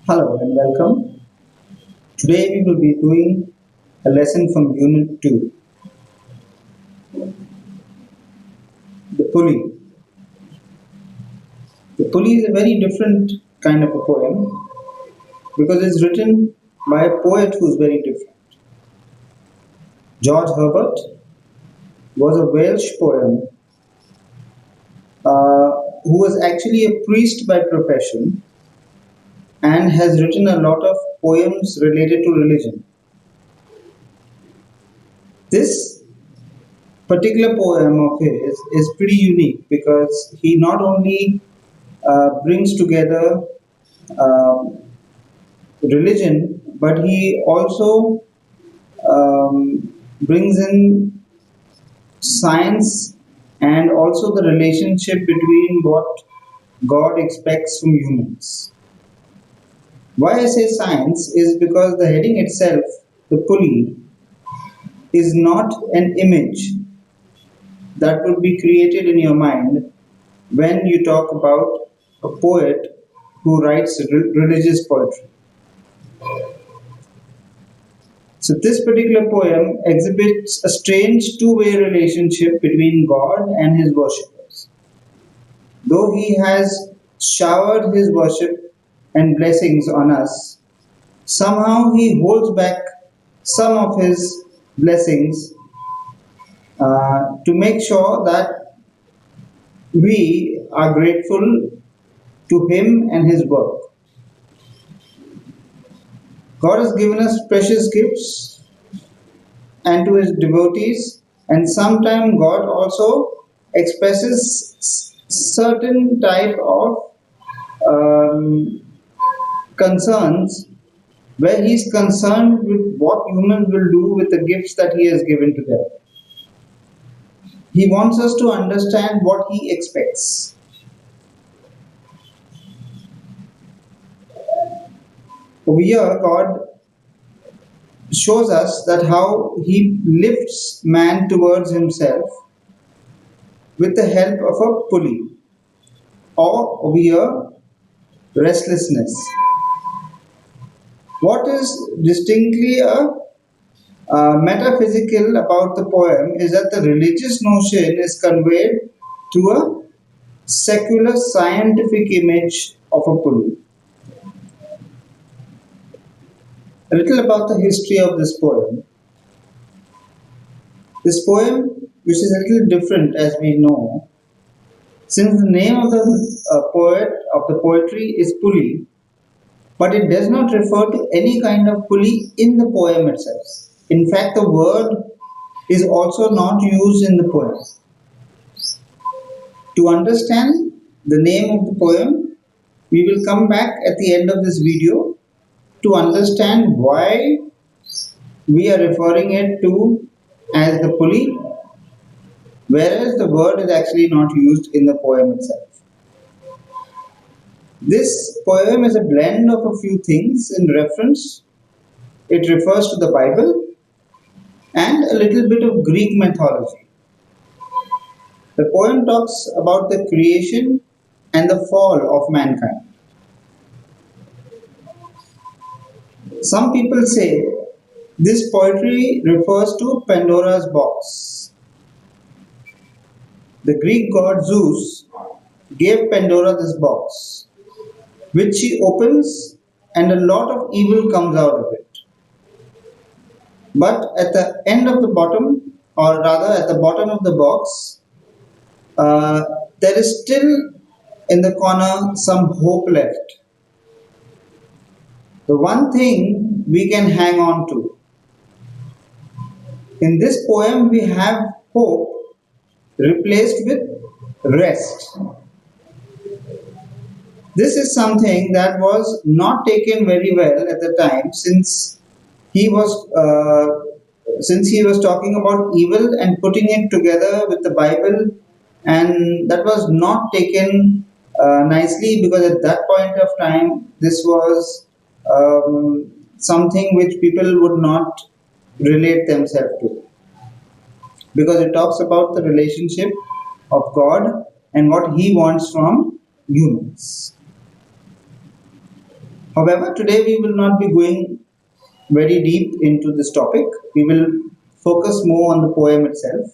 Hello and welcome. Today we will be doing a lesson from Unit 2, The Pulley. The Pulley is a very different kind of a poem because it's written by a poet who's very different. George Herbert was a Welsh poem uh, who was actually a priest by profession and has written a lot of poems related to religion. This particular poem of his is pretty unique because he not only brings together um, religion, but he also brings in science and also the relationship between what God expects from humans. Why I say science is because the heading itself, the pulley, is not an image that would be created in your mind when you talk about a poet who writes religious poetry. So, this particular poem exhibits a strange two-way relationship between God and his worshippers. Though he has showered his worship and blessings on us, somehow he holds back some of his blessings to make sure that we are grateful to him and his work. God has given us precious gifts and to his devotees, and sometimes God also expresses certain type of um, concerns where he is concerned with what humans will do with the gifts that he has given to them. He wants us to understand what he expects. Over here, God shows us that how he lifts man towards himself with the help of a pulley, or over here, restlessness. What is distinctly metaphysical about the poem is that the religious notion is conveyed to a secular scientific image of a pulley. A little about the history of this poem. This poem, which is a little different as we know, since the name of the poet of the poetry is pulley, but it does not refer to any kind of pulley in the poem itself. In fact, the word is also not used in the poem. To understand the name of the poem, we will come back at the end of this video to understand why we are referring it to as the pulley, whereas the word is actually not used in the poem itself. This poem is a blend of a few things in reference. It refers to the Bible and a little bit of Greek mythology. The poem talks about the creation and the fall of mankind. Some people say this poetry refers to Pandora's box. The Greek god Zeus gave Pandora this box, which she opens and a lot of evil comes out of it. But at the end of the bottom, or rather at the bottom of the box, uh, there is still in the corner some hope left. The one thing we can hang on to. In this poem, we have hope replaced with rest. This is something that was not taken very well at the time, he was since he was talking about evil and putting it together with the Bible, and that was not taken nicely because at that point of time this was something which people would not relate themselves to, because it talks about the relationship of God and what he wants from humans. However, today we will not be going very deep into this topic. We will focus more on the poem itself,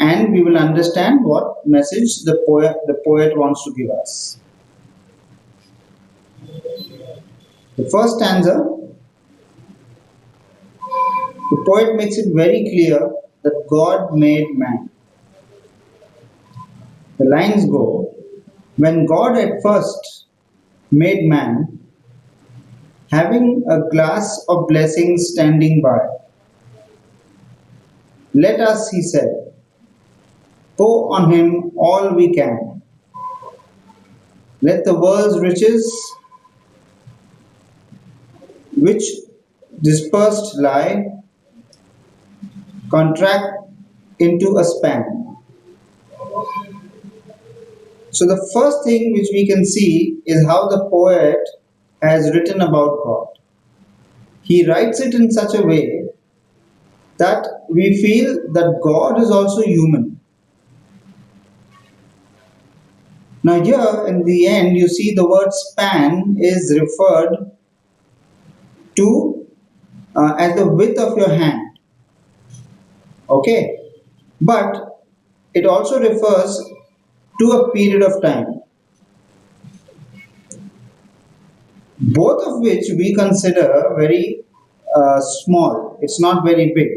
and we will understand what message the poet wants to give us. The first stanza, the poet makes it very clear that God made man. The lines go, when God at first made man, having a glass of blessings standing by, let us, he said, pour on him all we can. Let the world's riches, which dispersed lie, contract into a span. So, the first thing which we can see is how the poet has written about God. He writes it in such a way that we feel that God is also human. Now, here in the end, you see the word span is referred to as the width of your hand. Okay, but it also refers to a period of time, both of which we consider very small. It's not very big.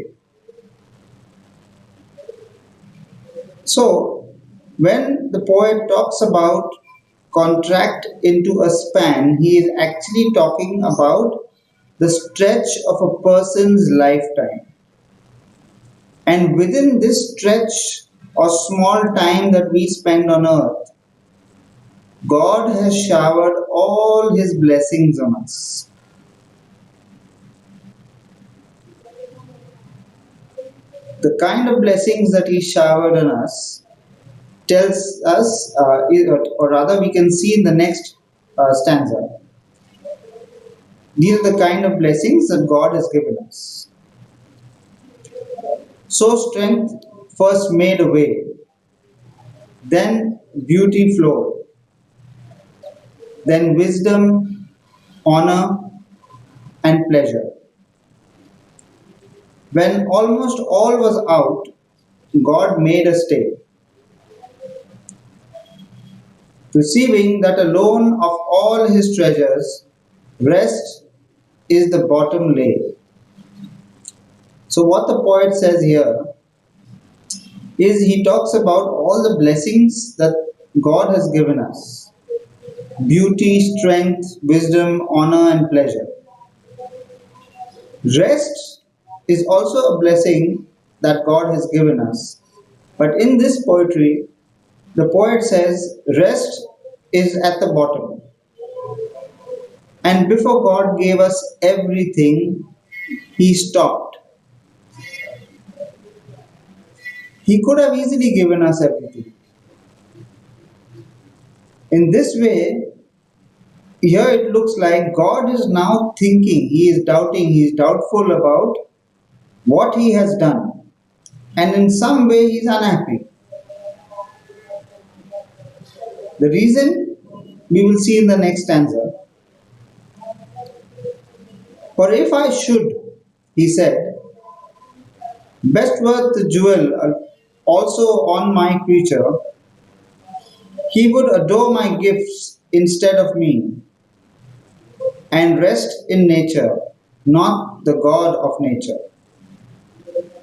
So, when the poet talks about contract into a span, he is actually talking about the stretch of a person's lifetime. And within this stretch or small time that we spend on earth, God has showered all his blessings on us. The kind of blessings that he showered on us tells us, or rather, we can see in the next stanza. These are the kind of blessings that God has given us. So strength first made a way, then beauty flowed, then wisdom, honor, and pleasure. When almost all was out, God made a stay, perceiving that alone of all his treasures, rest is the bottom lay. So, what the poet says here is he talks about all the blessings that God has given us: beauty, strength, wisdom, honor, and pleasure. Rest is also a blessing that God has given us. But in this poetry, the poet says rest is at the bottom. And before God gave us everything, He stopped. He could have easily given us everything. In this way, here it looks like God is now thinking, He is doubting, He is doubtful about what He has done. And in some way, He is unhappy. The reason we will see in the next stanza. For if I should, he said, best worth the jewel also on my creature, he would adore my gifts instead of me, and rest in nature, not the God of nature.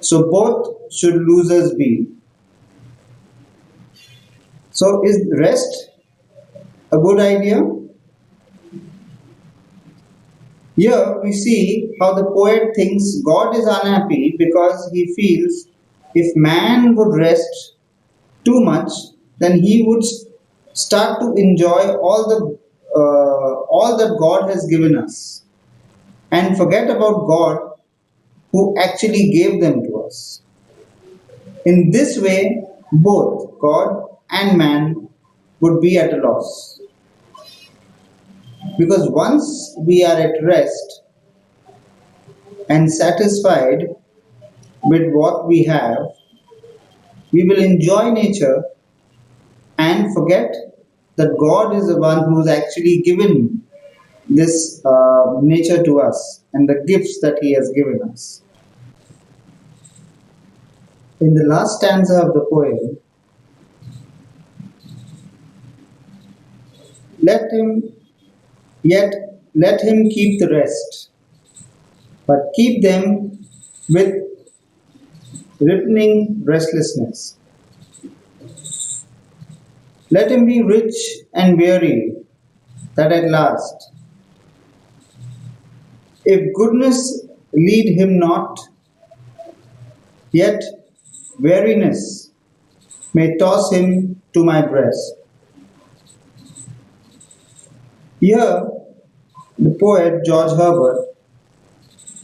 So both should losers be. So is rest a good idea? Here we see how the poet thinks God is unhappy because he feels if man would rest too much, then he would start to enjoy all that God has given us and forget about God who actually gave them to us. In this way, both God and man would be at a loss. Because once we are at rest and satisfied with what we have, we will enjoy nature and forget that God is the one who has actually given this nature to us and the gifts that He has given us. In the last stanza of the poem, let him yet let him keep the rest, but keep them with ripening restlessness. Let him be rich and weary, that at last, if goodness lead him not, yet weariness may toss him to my breast. Here, the poet George Herbert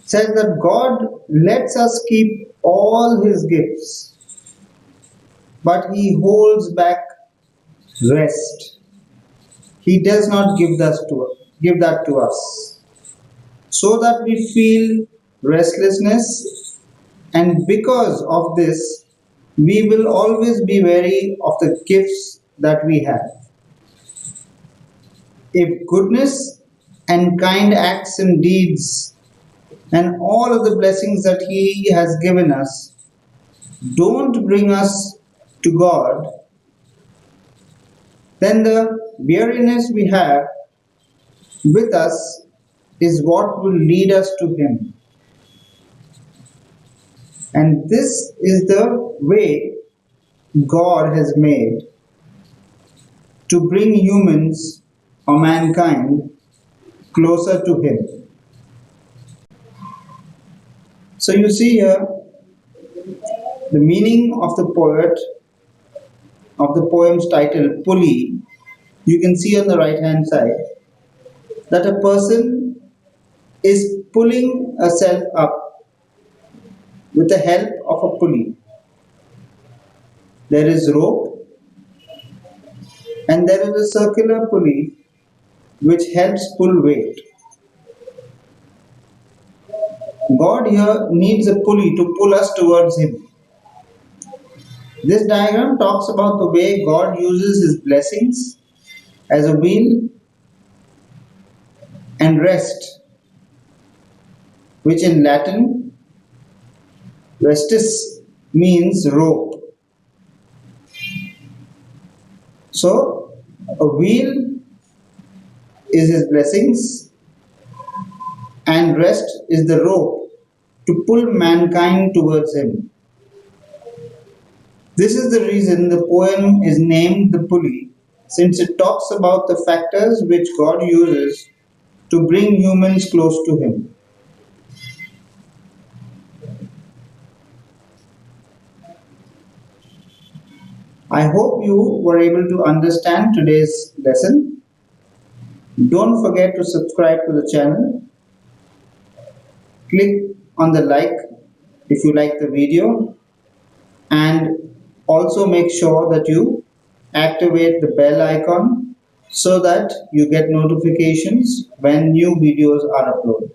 says that God lets us keep all his gifts, but he holds back rest. He does not give that to us, so that we feel restlessness, and because of this, we will always be wary of the gifts that we have. If goodness and kind acts and deeds and all of the blessings that He has given us don't bring us to God, then the weariness we have with us is what will lead us to Him. And this is the way God has made to bring humans or mankind closer to Him. So you see here the meaning of the poet of the poem's title, Pulley. You can see on the right hand side that a person is pulling a self up with the help of a pulley. There is rope and there is a circular pulley which helps pull weight. God here needs a pulley to pull us towards Him. This diagram talks about the way God uses His blessings as a wheel and rest, which in Latin, restus means rope. So, a wheel is His blessings, and rest is the rope to pull mankind towards Him. This is the reason the poem is named The Pulley, since it talks about the factors which God uses to bring humans close to Him. I hope you were able to understand today's lesson. Don't forget to subscribe to the channel. Click on the like if you like the video, and also make sure that you activate the bell icon so that you get notifications when new videos are uploaded.